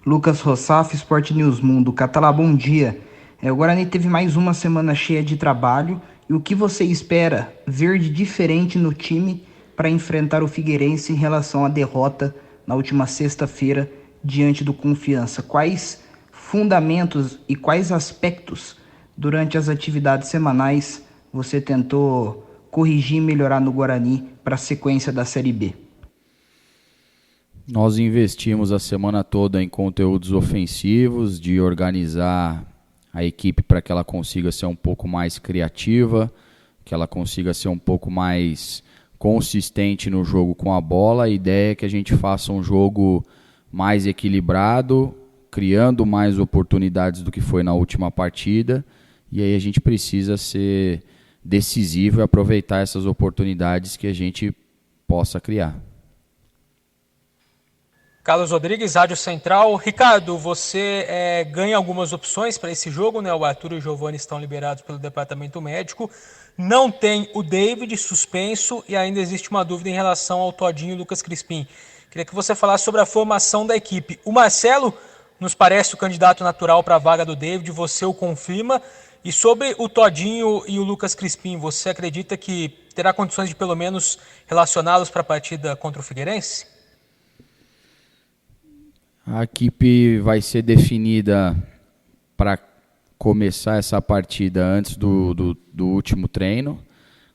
Lucas Rossaf, Sport News Mundo. Catalá, bom dia. O Guarani teve mais uma semana cheia de trabalho. E o que você espera ver de diferente no time para enfrentar o Figueirense em relação à derrota na última sexta-feira diante do Confiança? Quais fundamentos e quais aspectos durante as atividades semanais você tentou corrigir e melhorar no Guarani para a sequência da Série B? Nós investimos a semana toda em conteúdos ofensivos, de organizar a equipe para que ela consiga ser um pouco mais criativa, que ela consiga ser um pouco mais consistente no jogo com a bola. A ideia é que a gente faça um jogo mais equilibrado, criando mais oportunidades do que foi na última partida. E aí a gente precisa ser decisivo e aproveitar essas oportunidades que a gente possa criar. Carlos Rodrigues, Rádio Central. Ricardo, você ganha algumas opções para esse jogo, né? O Arthur e o Giovani estão liberados pelo departamento médico. Não tem o David suspenso e ainda existe uma dúvida em relação ao Todinho e Lucas Crispim. Queria que você falasse sobre a formação da equipe. O Marcelo nos parece o candidato natural para a vaga do David, você o confirma. E sobre o Todinho e o Lucas Crispim, você acredita que terá condições de pelo menos relacioná-los para a partida contra o Figueirense? A equipe vai ser definida para começar essa partida antes do último treino.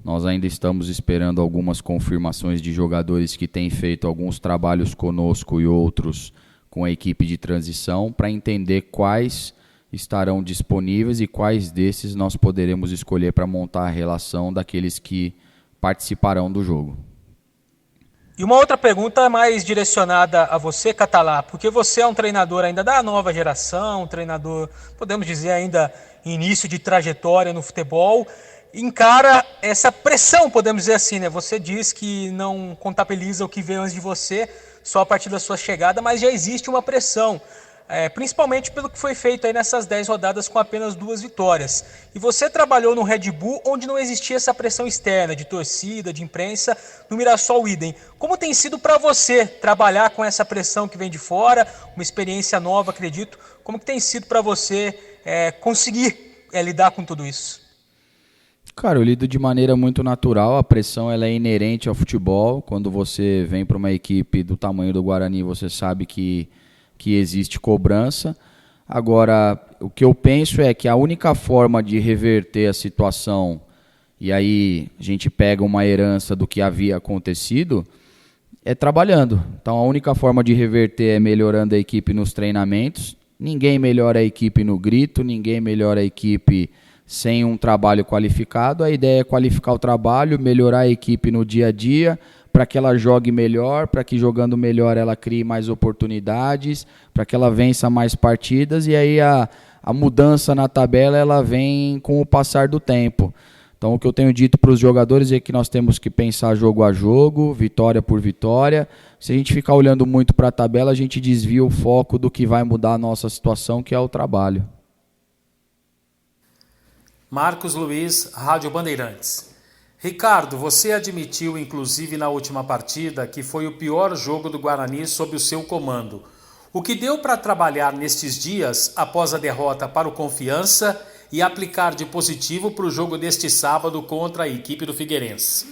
Nós ainda estamos esperando algumas confirmações de jogadores que têm feito alguns trabalhos conosco e outros com a equipe de transição para entender quais estarão disponíveis e quais desses nós poderemos escolher para montar a relação daqueles que participarão do jogo. E uma outra pergunta mais direcionada a você, Catalá, porque você é um treinador ainda da nova geração, um treinador, podemos dizer, ainda em início de trajetória no futebol, encara essa pressão, podemos dizer assim, né? Você diz que não contabiliza o que veio antes de você, só a partir da sua chegada, mas já existe uma pressão. Principalmente pelo que foi feito aí nessas 10 rodadas com apenas 2 vitórias. E você trabalhou no Red Bull, onde não existia essa pressão externa, de torcida, de imprensa, no Mirassol idem. Como tem sido para você trabalhar com essa pressão que vem de fora, uma experiência nova, acredito, como que tem sido para você conseguir lidar com tudo isso? Cara, eu lido de maneira muito natural, a pressão ela é inerente ao futebol. Quando você vem para uma equipe do tamanho do Guarani, você sabe que existe cobrança. Agora, o que eu penso é que a única forma de reverter a situação, e aí a gente pega uma herança do que havia acontecido, é trabalhando. Então a única forma de reverter é melhorando a equipe nos treinamentos. Ninguém melhora a equipe no grito, ninguém melhora a equipe sem um trabalho qualificado. A ideia é qualificar o trabalho, melhorar a equipe no dia a dia, para que ela jogue melhor, para que jogando melhor ela crie mais oportunidades, para que ela vença mais partidas, e aí a mudança na tabela ela vem com o passar do tempo. Então o que eu tenho dito para os jogadores é que nós temos que pensar jogo a jogo, vitória por vitória. Se a gente ficar olhando muito para a tabela, a gente desvia o foco do que vai mudar a nossa situação, que é o trabalho. Marcos Luiz, Rádio Bandeirantes. Ricardo, você admitiu, inclusive na última partida, que foi o pior jogo do Guarani sob o seu comando. O que deu para trabalhar nestes dias, após a derrota para o Confiança, e aplicar de positivo para o jogo deste sábado contra a equipe do Figueirense?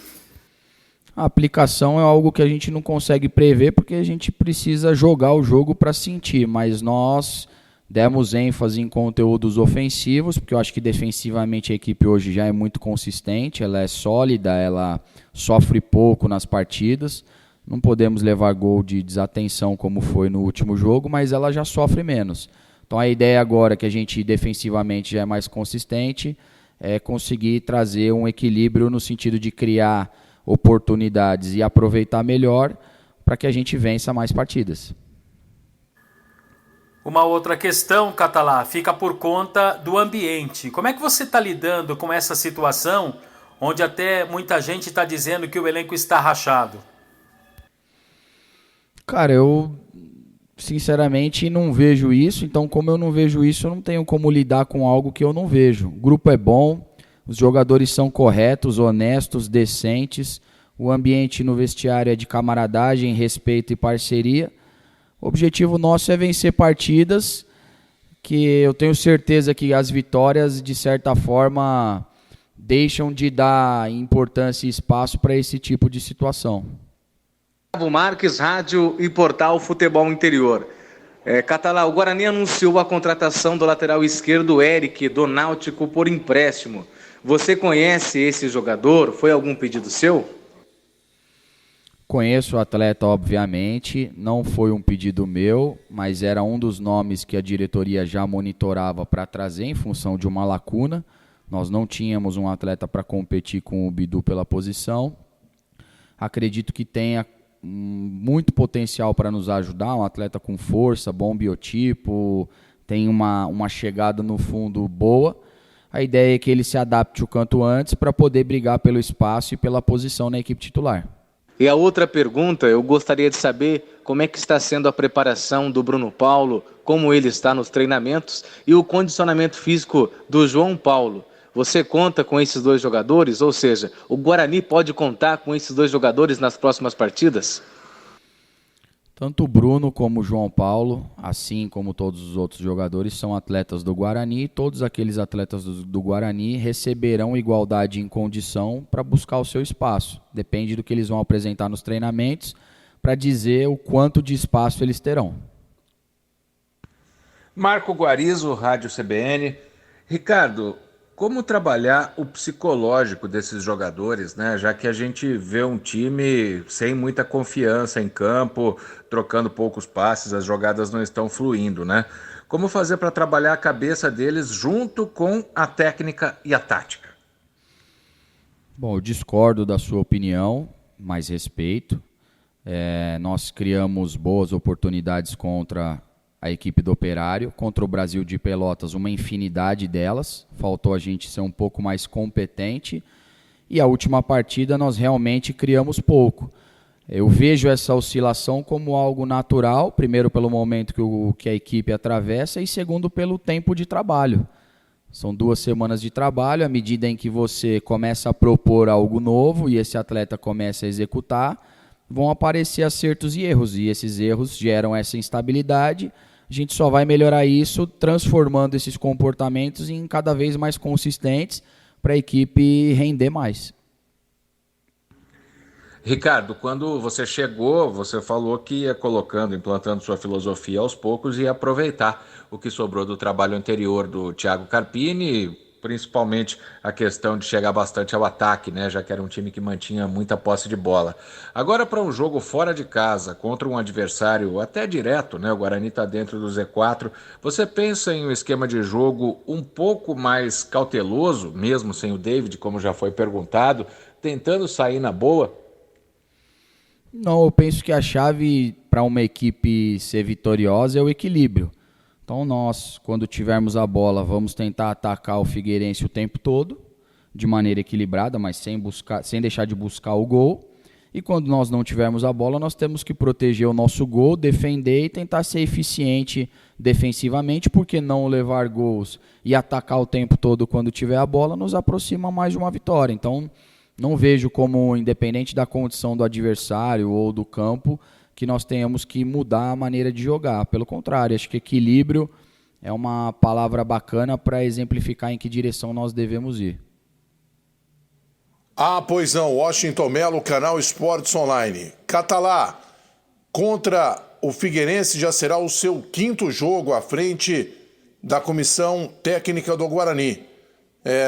A aplicação é algo que a gente não consegue prever, porque a gente precisa jogar o jogo para sentir, mas nós demos ênfase em conteúdos ofensivos, porque eu acho que defensivamente a equipe hoje já é muito consistente, ela é sólida, ela sofre pouco nas partidas. Não podemos levar gol de desatenção como foi no último jogo, mas ela já sofre menos. Então a ideia agora que a gente defensivamente já é mais consistente é conseguir trazer um equilíbrio no sentido de criar oportunidades e aproveitar melhor para que a gente vença mais partidas. Uma outra questão, Catalá, fica por conta do ambiente. Como é que você está lidando com essa situação, onde até muita gente está dizendo que o elenco está rachado? Cara, eu sinceramente não vejo isso, então como eu não vejo isso, eu não tenho como lidar com algo que eu não vejo. O grupo é bom, os jogadores são corretos, honestos, decentes, o ambiente no vestiário é de camaradagem, respeito e parceria. O objetivo nosso é vencer partidas, que eu tenho certeza que as vitórias, de certa forma, deixam de dar importância e espaço para esse tipo de situação. Gustavo Marques, Rádio e Portal Futebol Interior. Catalá, o Guarani anunciou a contratação do lateral esquerdo Eric, do Náutico, por empréstimo. Você conhece esse jogador? Foi algum pedido seu? Conheço o atleta, obviamente, não foi um pedido meu, mas era um dos nomes que a diretoria já monitorava para trazer em função de uma lacuna. Nós não tínhamos um atleta para competir com o Bidu pela posição. Acredito que tenha muito potencial para nos ajudar, um atleta com força, bom biotipo, tem uma chegada no fundo boa. A ideia é que ele se adapte o quanto antes para poder brigar pelo espaço e pela posição na equipe titular. E a outra pergunta, eu gostaria de saber como é que está sendo a preparação do Bruno Paulo, como ele está nos treinamentos e o condicionamento físico do João Paulo. Você conta com esses dois jogadores? Ou seja, o Guarani pode contar com esses dois jogadores nas próximas partidas? Tanto o Bruno como o João Paulo, assim como todos os outros jogadores, são atletas do Guarani. E todos aqueles atletas do Guarani receberão igualdade em condição para buscar o seu espaço. Depende do que eles vão apresentar nos treinamentos para dizer o quanto de espaço eles terão. Marco Guarizo, Rádio CBN. Ricardo, como trabalhar o psicológico desses jogadores, né? Já que a gente vê um time sem muita confiança em campo, trocando poucos passes, as jogadas não estão fluindo, né? Como fazer para trabalhar a cabeça deles junto com a técnica e a tática? Bom, eu discordo da sua opinião, mas respeito. Nós criamos boas oportunidades contra a equipe do Operário, contra o Brasil de Pelotas, uma infinidade delas. Faltou a gente ser um pouco mais competente. E a última partida nós realmente criamos pouco. Eu vejo essa oscilação como algo natural, primeiro pelo momento que a equipe atravessa e segundo pelo tempo de trabalho. São 2 semanas de trabalho, à medida em que você começa a propor algo novo e esse atleta começa a executar, vão aparecer acertos e erros. E esses erros geram essa instabilidade. A gente só vai melhorar isso transformando esses comportamentos em cada vez mais consistentes para a equipe render mais. Ricardo, quando você chegou, você falou que ia implantando sua filosofia aos poucos e ia aproveitar o que sobrou do trabalho anterior do Thiago Carpini, principalmente a questão de chegar bastante ao ataque, né? Já que era um time que mantinha muita posse de bola. Agora, para um jogo fora de casa, contra um adversário até direto, né? O Guarani está dentro do Z4. Você pensa em um esquema de jogo um pouco mais cauteloso, mesmo sem o David, como já foi perguntado, tentando sair na boa? Não, eu penso que a chave para uma equipe ser vitoriosa é o equilíbrio. Então nós, quando tivermos a bola, vamos tentar atacar o Figueirense o tempo todo, de maneira equilibrada, mas sem deixar de buscar o gol. E quando nós não tivermos a bola, nós temos que proteger o nosso gol, defender e tentar ser eficiente defensivamente, porque não levar gols e atacar o tempo todo quando tiver a bola nos aproxima mais de uma vitória. Então não vejo como, independente da condição do adversário ou do campo, que nós tenhamos que mudar a maneira de jogar. Pelo contrário, acho que equilíbrio é uma palavra bacana para exemplificar em que direção nós devemos ir. Pois não, Washington Melo, Canal Esportes Online. Catalá, contra o Figueirense já será o seu 5º jogo à frente da comissão técnica do Guarani.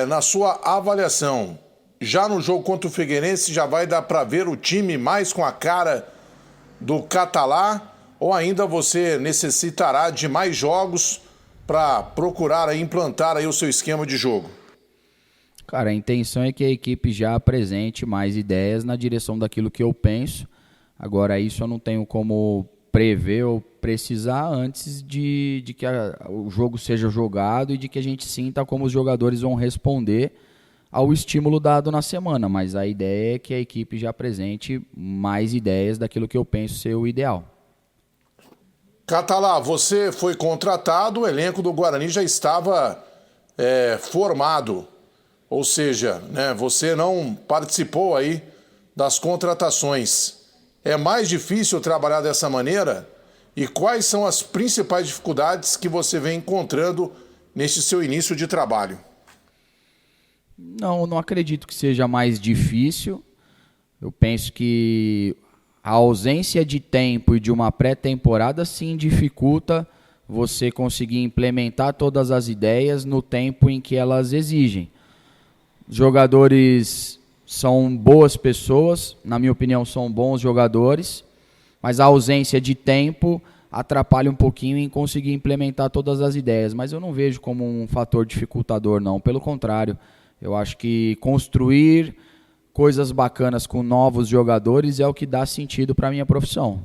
Na sua avaliação, já no jogo contra o Figueirense já vai dar para ver o time mais com a cara do Catalá, ou ainda você necessitará de mais jogos para procurar implantar aí o seu esquema de jogo? Cara, a intenção é que a equipe já apresente mais ideias na direção daquilo que eu penso. Agora, isso eu não tenho como prever ou precisar antes de que o jogo seja jogado e de que a gente sinta como os jogadores vão responder ao estímulo dado na semana, mas a ideia é que a equipe já apresente mais ideias daquilo que eu penso ser o ideal. Catalá, você foi contratado, o elenco do Guarani já estava formado, ou seja, né, você não participou aí das contratações. É mais difícil trabalhar dessa maneira? E quais são as principais dificuldades que você vem encontrando neste seu início de trabalho? Não acredito que seja mais difícil. Eu penso que a ausência de tempo e de uma pré-temporada sim dificulta você conseguir implementar todas as ideias no tempo em que elas exigem. Os jogadores são boas pessoas, na minha opinião são bons jogadores, mas a ausência de tempo atrapalha um pouquinho em conseguir implementar todas as ideias. Mas eu não vejo como um fator dificultador, não. Pelo contrário, eu acho que construir coisas bacanas com novos jogadores é o que dá sentido para a minha profissão.